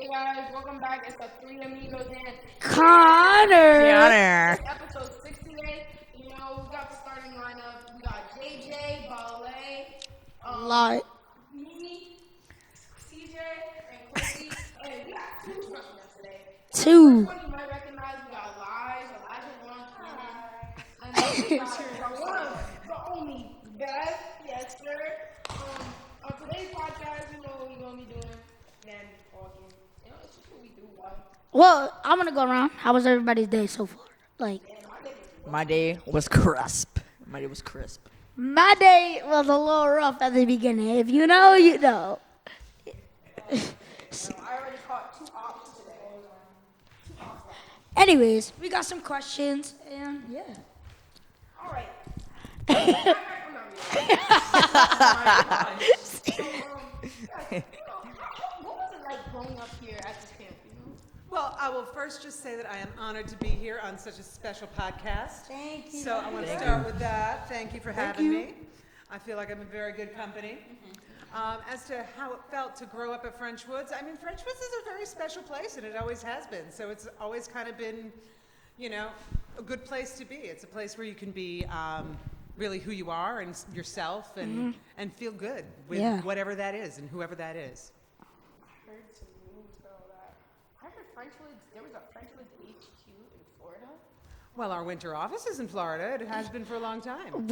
Hey guys, welcome back. It's the three amigos and Connor. It's episode 68. You know, we got the starting lineup. We got JJ, Bale, Lot. me, CJ, and Quincy. And we got two special guests today. Two. The first one you might recognize, we got Elijah One, and then we got the one, the only Beth. Yes, sir. On today's podcast, you know what we're going to be doing. Man, talking. You know, it's just what we do. Well, I'm gonna go around. How was everybody's day so far? Like, My day was crisp. my day was a little rough at the beginning. If you know, you know. I already caught two ops today. Anyways, we got some questions, and yeah. All right. What was it like growing up here at this camp, you know? Well, I will first just say that I am honored to be here on such a special podcast. Thank you. So I want to start with that. Thank you for having me. I feel like I'm in very good company. As to how it felt to grow up at French Woods, I mean, French Woods is a very special place, and it always has been. So it's always kind of been, you know, a good place to be. It's a place where you can be really who you are and yourself and feel good with whatever that is and whoever that is. I heard some news though that I heard there was a Frenchwoods HQ in Florida. Well, our winter office is in Florida. It has been for a long time.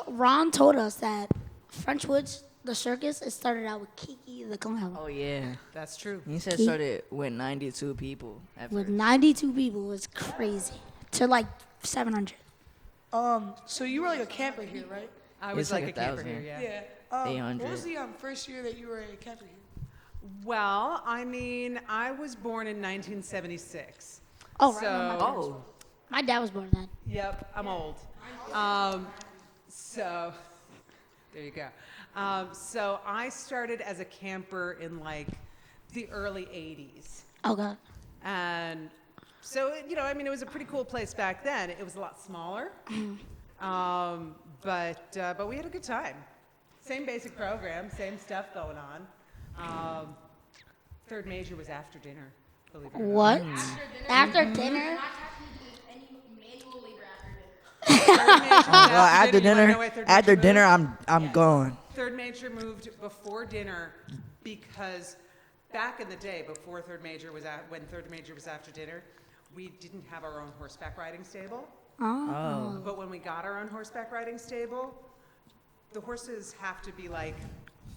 Ron told us that French Woods, the circus, it started out with Kiki the clown. Oh yeah. That's true. He said it started with 92 people. With 92 people, it's crazy. To like 700. So you were like a camper here, right? I was It's like like a camper 1,000. here, yeah. Yeah. 800. What was the first year that you were a camper here? Well, I mean, I was born in 1976. Oh, right. So, Oh. My dad was born then. Yep, I'm old. So, there you go. So I started as a camper in like the early 80s. Oh, God. And so, you know, I mean, it was a pretty cool place back then. It was a lot smaller. But we had a good time. Same basic program, same stuff going on. Third major was after dinner, believe it or not. What? After dinner? Not technically any manual labor after dinner. Third major was Well, after You wanna know dinner, why third after major dinner, moved? I'm gone. Third major moved before dinner because back in the day, before third major was when third major was after dinner, we didn't have our own horseback riding stable. Oh. But when we got our own horseback riding stable, the horses have to be like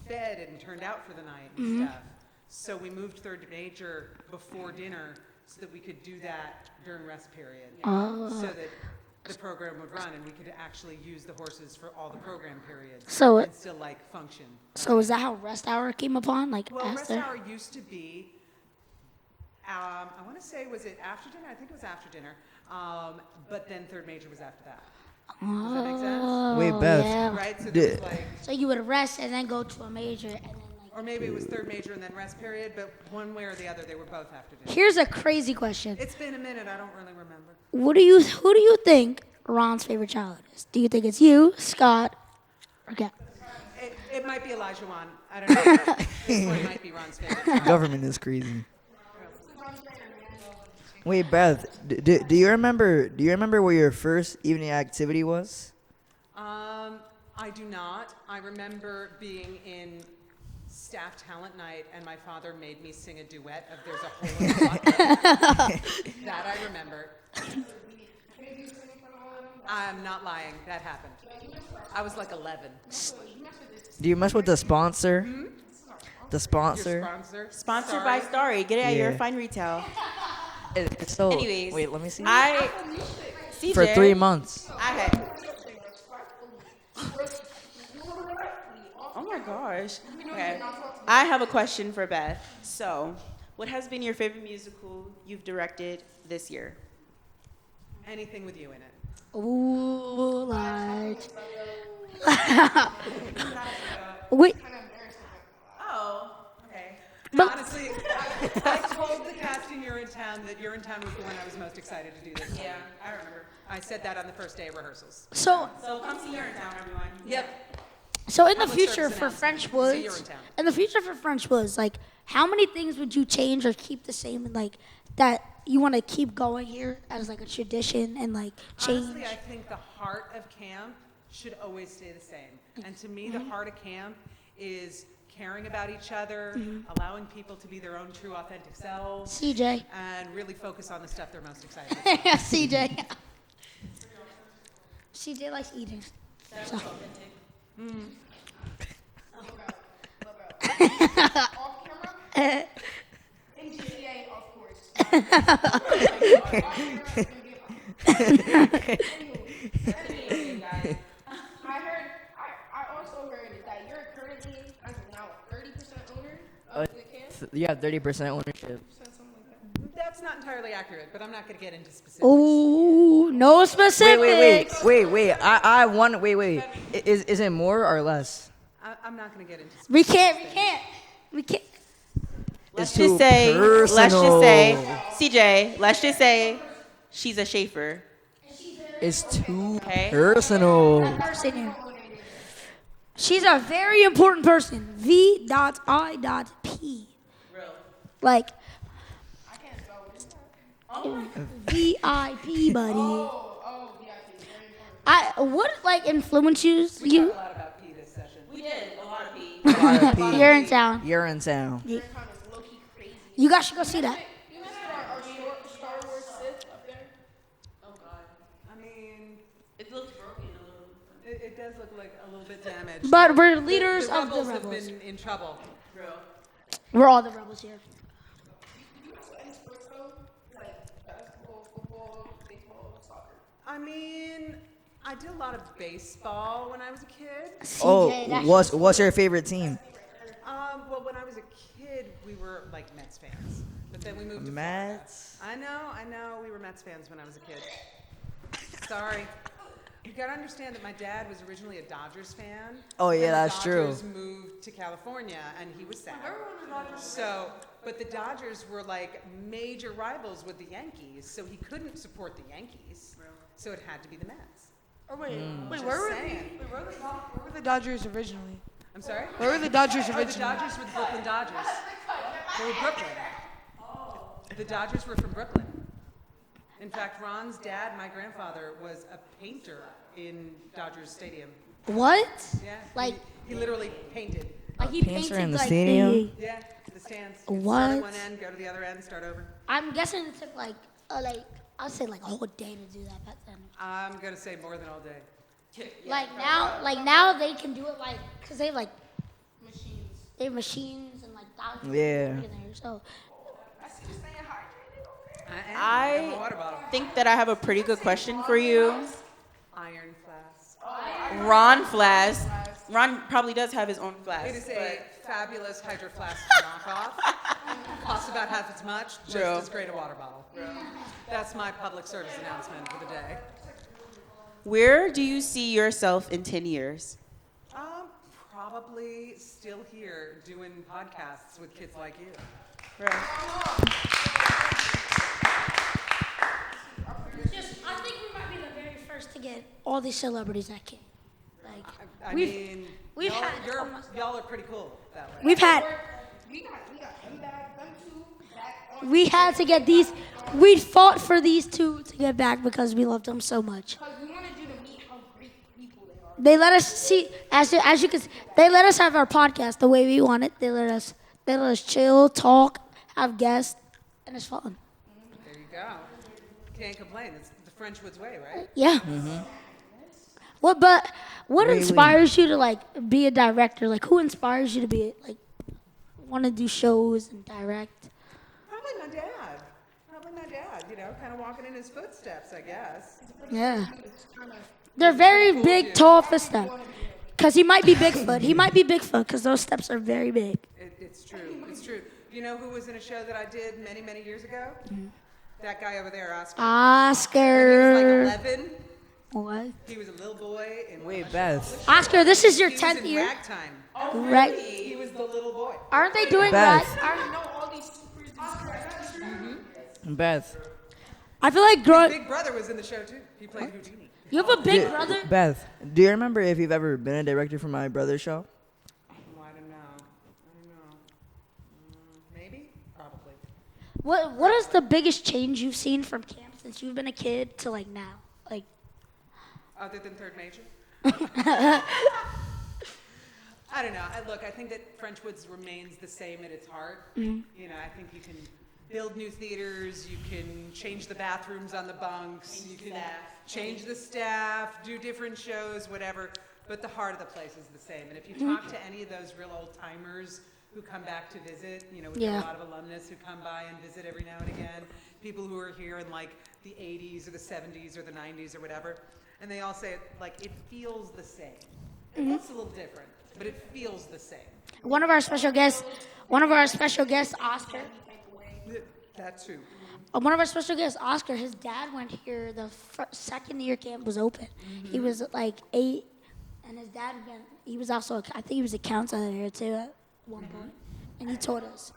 fed and turned out for the night and stuff. So we moved third major before dinner so that we could do that during rest period. So that the program would run and we could actually use the horses for all the program periods So and still like function. So is that how rest hour came upon? Like Well, rest after? hour used to be, I want to say, was it after dinner? I think it was after dinner. But then third major was after that. Does that make sense? Wait, Beth. Yeah. Right? So Did- there was like, So you would rest and then go to a major and then like. or maybe it was third major and then rest period, but one way or the other, they were both after dinner. Here's a crazy question. It's been a minute. I don't really remember. Who do you think Ron's favorite child is? Do you think it's you, Scott, or Gab? It might be Elijah Wan. I don't know. This one might be Ron's favorite. Government is crazy. Wait, Beth, do you remember? Do you remember where your first evening activity was? I do not. I remember being in staff talent night, and my father made me sing a duet of "There's a Hole in the Bucket." That I remember. I'm not lying. That happened. I was like 11. Do you mess with the sponsor? The Your sponsor? sponsor. Sponsored by Starry. Get it at your Yeah. fine retail. It's so. Anyways, Wait, let me see. CJ, For 3 months. Oh my gosh. Okay. I have a question for Beth. So, what has been your favorite musical you've directed this year? Anything with you in it. Ooh, like. Wait, Oh, okay. But- Honestly, I told the casting You're in Town that You're in Town was the one I was most excited to do this year. Yeah, I remember. I said that on the first day of rehearsals. so So come see Your in Town, everyone. Yep. So in the Public future service for announcement. French See you in Woods, town. in the future for French Woods, like how many things would you change or keep the same, and like that you want to keep going here as like a tradition and like change? Honestly, I think the heart of camp should always stay the same. And to me, the heart of camp is caring about each other, allowing people to be their own true, authentic selves, CJ. and really focus on the stuff they're most excited about. CJ. CJ likes eating. So. Off camera? In GTA, of course. Anyway, guys, I also heard that you're currently, as of now, a 30% owner of the camp. You have 30% ownership. Something like that. That's not entirely accurate, but I'm not going to get into specifics. Oh, no specifics. Wait. Wait. Is it more or less? I'm not going to get into specifics. We can't. Let's It's just too say, personal. CJ, let's just say she's a Schaefer. It's too Okay. personal. Person here. She's a very important person. V.I.P. Like I can't spell it. VIP, buddy. Oh, VIP. Very important. What like influences you? A lot about P this session. We did a lot of pee. You're in town. You're in town. Kind of low-key crazy. You guys should go see that. You mentioned our Star Wars Sith up there. Oh God, I mean, it looks broken a little. it does look like a little bit damaged. But we're leaders of the rebels have rebels. been in trouble. We're all the rebels here. You guys any sports though? Like basketball, football, baseball, soccer. I mean, I did a lot of baseball when I was a kid. CJ, that's What's your favorite team? Well, when I was a kid, we were like Mets fans. But then we moved to Mets. Florida. I know, we were Mets fans when I was a kid. Sorry. You gotta understand that my dad was originally a Dodgers fan. Oh, yeah, and that's true. The Dodgers moved to California, and he was sad. So, but the Dodgers were like major rivals with the Yankees, so he couldn't support the Yankees. So it had to be the Mets. Or wait, Just where were saying. where were the Dodgers originally? I'm sorry? Where were the Dodgers Oh, the originally? Dodgers were the Brooklyn Dodgers. They were Brooklyn. The Dodgers were from Brooklyn. In fact, Ron's dad, my grandfather, was a painter in Dodgers Stadium. What? Yeah. Like- he literally painted. Like he Painter painted in the like stadium? Yeah, the stands. What? Start at one end, go to the other end, start over. I'm guessing it took like I'd say like a whole day to do that back then. I'm gonna say more than all day. Like now they can do it like because they have like Machines. they have machines and like thousands Yeah. of people in there. So I see you staying hydrated. Okay. I am. I have a water bottle. think that I have a pretty good question for you. Iron flask. Ron Flask. Ron probably does have his own flask. It is a but fabulous Hydro Flask knockoff. Costs about half as much, just True. as great a water bottle. That's my public service announcement for the day. where do you see yourself in 10 years? Probably still here doing podcasts with kids like you. I think we might be the very first to get all these celebrities that came. Like I We've- mean, we've y'all, had you're- almost- y'all are pretty cool that way. we've had We got them back, them two back on. we had to get these. We fought for these two to get back because we loved them so much. Because we wanted you to meet how great people they are. They let us see as you can. They let us have our podcast the way we want it. They let us chill, talk, have guests, and it's fun. There you go. Can't complain. It's the French Woods way, right? Yeah. What Wait. inspires you to like be a director? Like who inspires you to be like want to do shows and direct? Probably my dad. You know, kind of walking in his footsteps, I guess. Yeah. They're very big, tall footsteps. Cause he might be Bigfoot. He might be Bigfoot because those steps are very big. It's true. It's true. You know who was in a show that I did many, many years ago? That guy over there, Oscar. Oscar. When he was like 11. What? He was a little boy in Wait, Beth. Oscar, this is your He was 10th in year, ragtime. right? He was the little boy. Aren't they doing Beth. that? You know all these supers. Beth. I feel like growing. Big brother was in the show too. He played Houdini. You have a big brother? Beth, do you remember if you've ever been a director for my brother's show? Oh, I don't know. Maybe? Probably. What is the biggest change you've seen from camp since you've been a kid to like now? Like, Other than third major? I don't know. I think that Frenchwoods remains the same at its heart. You know, I think you can build new theaters, you can change the bathrooms on the bunks, you can change the staff, do different shows, whatever, but the heart of the place is the same. And if you talk to any of those real old timers who come back to visit, you know, we get a lot of alumnus who come by and visit every now and again, people who are here in like the 80s or the 70s or the 90s or whatever, and they all say like it feels the same. It looks a little different, but it feels the same. one of our special guests, Oscar. That too. One of our special guests, Oscar, his dad went here the second year camp was open. He was like 8, and his dad he was also, I think he was a counselor here too at one point, and he told us.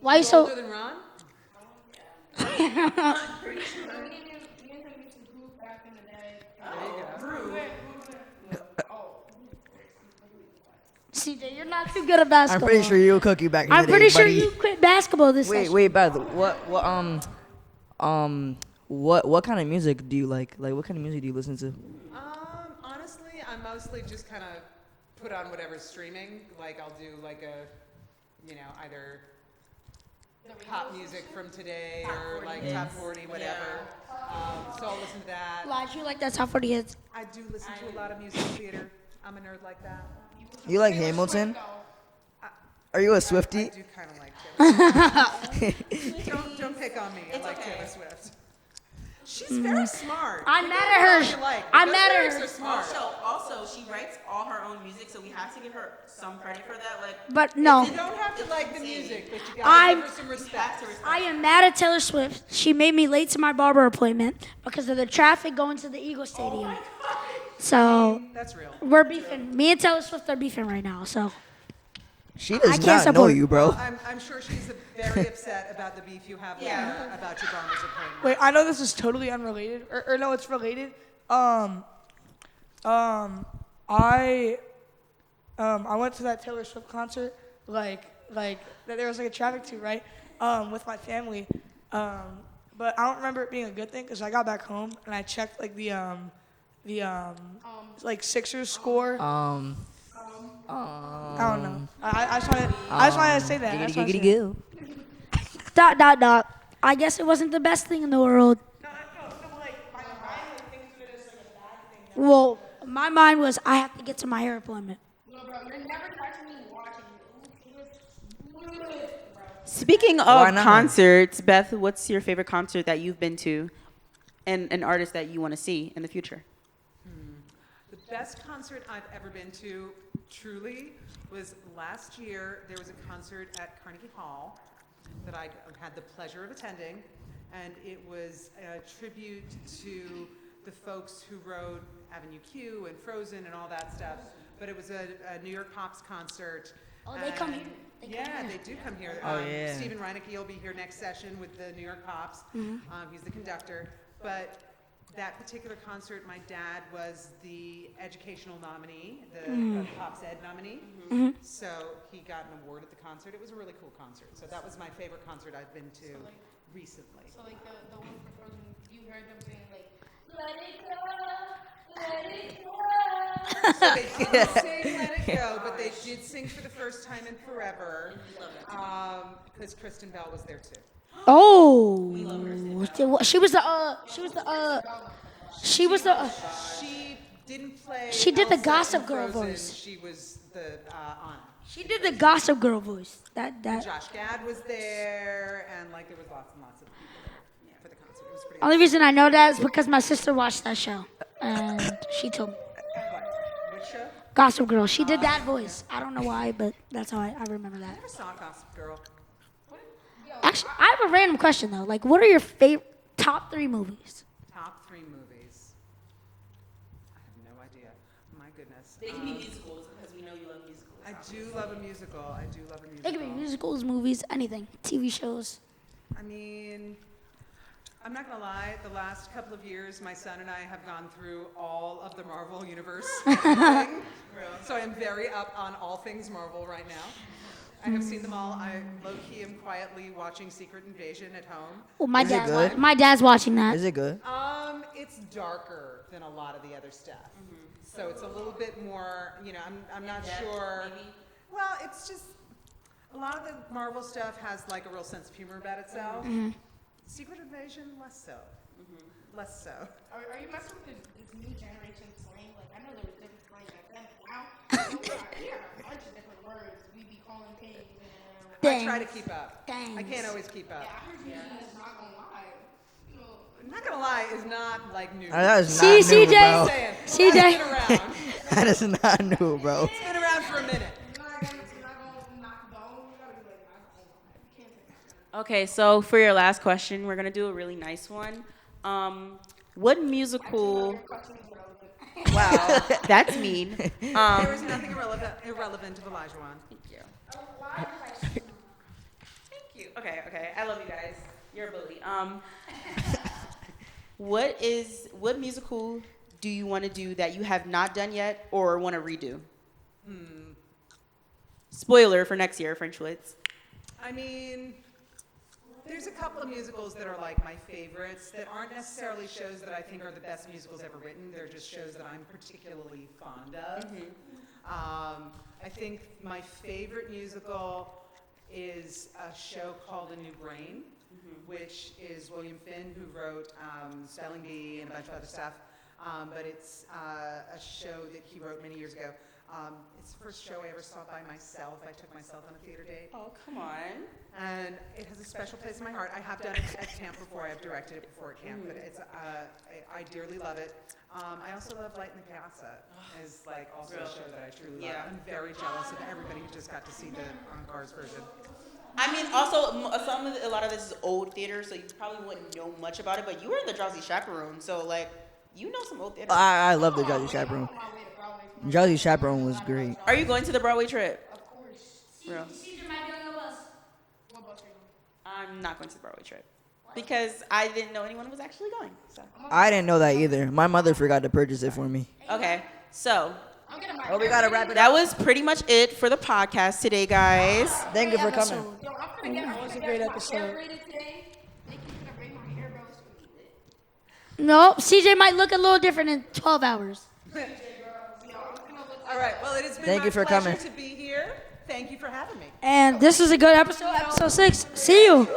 Why you so? Older than Ron? CJ, you're not too good at basketball. I'm pretty sure you cook you back in the day, I'm pretty sure buddy. you quit basketball this Wait, session. wait, Beth. What kind of music do you like? Like, what kind of music do you listen to? Honestly, I mostly just kind of put on whatever's streaming. Like, I'll do like a, you know, either pop music from today or like top 40, whatever. So I'll listen to that. Why do you like that top 40 hits? I do listen to a lot of music theater. I'm a nerd like that. You like Hamilton? Are you a I Swiftie? do kind of like Taylor Swift. Don't pick on me. I like Taylor Swift. She's very smart. I'm mad at her. I'm mad at her. So smart. Also, she writes all her own music, so we have to give her some credit for that. Like, But no, You don't have to like the music, but you I'm- gotta give her some respect. I am mad at Taylor Swift. She made me late to my barber appointment because of the traffic going to the Eagle Stadium. So That's real. we're beefing. Me and Taylor Swift are beefing right now. So She I does can't not know support- you, bro. I'm sure she's very upset about the beef you have with her about your barber's appointment. Wait, I know this is totally unrelated, or no, it's related. I went to that Taylor Swift concert, like that there was like a traffic to, right, with my family, but I don't remember it being a good thing because I got back home and I checked like the like Sixers score. I don't know. I just wanted to say that. I just wanted to say that. ... I guess it wasn't the best thing in the world. No, like my mind like thinks of it as like a bad thing. Well, my mind was I have to get to my hair appointment. No, bro, you're never catching me watching you. speaking Why of not? concerts, Beth, what's your favorite concert that you've been to, and an artist that you want to see in the future? The best concert I've ever been to, truly, was last year. There was a concert at Carnegie Hall that I had the pleasure of attending, and it was a tribute to the folks who wrote Avenue Q and Frozen and all that stuff. But it was a New York Pops concert. Oh, they come here? and- They do come here. Oh, yeah. Stephen Reinecke will be here next session with the New York Pops. He's the conductor. But that particular concert, my dad was the educational nominee, the Pops Ed nominee. So he got an award at the concert. It was a really cool concert. So that was my favorite concert I've been to recently. So like the one for Frozen, you heard them saying like, let it go, let it go. So they didn't sing Let It Go, but they did sing for the first time in forever. Because Kristen Bell was there too. Oh, she was the She didn't play. She did the Elsa Gossip in Girl Frozen. voice. She was the Anna. she did the Gossip Girl voice. That Josh Gad was there, and like there was lots and lots of people there for the concert. It was pretty. only reason I know that is because my sister watched that show and she told me Which show? Gossip Girl. She did that voice. I don't know why, but that's how I remember that. I saw Gossip Girl. Actually, I have a random question though. Like, what are your favorite top 3 movies? Top 3 movies. I have no idea. My goodness. They can be musicals because we know you love musicals. I do love a musical. I do love a musical. They could be musicals, movies, anything, TV shows. I mean, I'm not gonna lie, the last couple of years, my son and I have gone through all of the Marvel universe. So I'm very up on all things Marvel right now. I have seen them all. I low-key am quietly watching Secret Invasion at home. Well, Is it good? my dad's watching that. Is it good? It's darker than a lot of the other stuff. So it's a little bit more, I'm not sure. maybe? Well, it's just, a lot of the Marvel stuff has like a real sense of humor about itself. Secret Invasion, less so. Less so. Are you messing with this new generation slang? Like, I know there was different slang back then, but now we have a bunch of different words. We be calling pigs and I try to keep up. Thanks. I can't always keep up. I heard you is not gonna lie. You know, I'm not gonna lie, is not like new. That is See, not new, CJ. bro. Saying, CJ. It's been around. That is not new, bro. It's been around for a minute. you're not gonna knock down. You gotta be like, not gonna lie. You can't say that. Okay, so for your last question, we're gonna do a really nice one. What musical? Your question is relevant. Wow, that's mean. There is nothing irrelevant of Elijah Wan. Thank you. Thank you. Okay. I love you guys. You're a bully. What musical do you want to do that you have not done yet or want to redo? Spoiler for next year, French Woods. I mean, there's a couple of musicals that are like my favorites that aren't necessarily shows that I think are the best musicals ever written. They're just shows that I'm particularly fond of. I think my favorite musical is a show called A New Brain, which is William Finn, who wrote Spelling Bee and a bunch of other stuff. But it's a show that he wrote many years ago. It's the first show I ever saw by myself. I took myself on a theater date. Oh, come on. And it has a special place in my heart. I have done it at camp before. I've directed it before at camp, but it's I dearly love it. I also love Light in the Piazza. Is like also a show that I truly love. Yeah. I'm very jealous of everybody who just got to see the Encores version. I mean, also, a lot of this is old theater, so you probably wouldn't know much about it, but you were in the Drowsy Chaperone, so, like, you know some old theater. I love the Drowsy Chaperone. Drowsy Chaperone was great. Are you going to the Broadway trip? Of course. Real. CJ might be on the bus. What about you? I'm not going to the Broadway trip because I didn't know anyone was actually going. So. I didn't know that either. My mother forgot to purchase it for me. Okay, so I'm getting my Oh, we gotta wrap it up. that was pretty much it for the podcast today, guys. Thank you for coming. Yo, I'm gonna get That was a great episode. hair braided today. Thank you for braiding my hair, bro. It's gonna be lit. No, CJ might look a little different in 12 hours. All right. Well, it has been Thank my you for pleasure coming. to be here. Thank you for having me. And this is a good episode, episode 6. See you.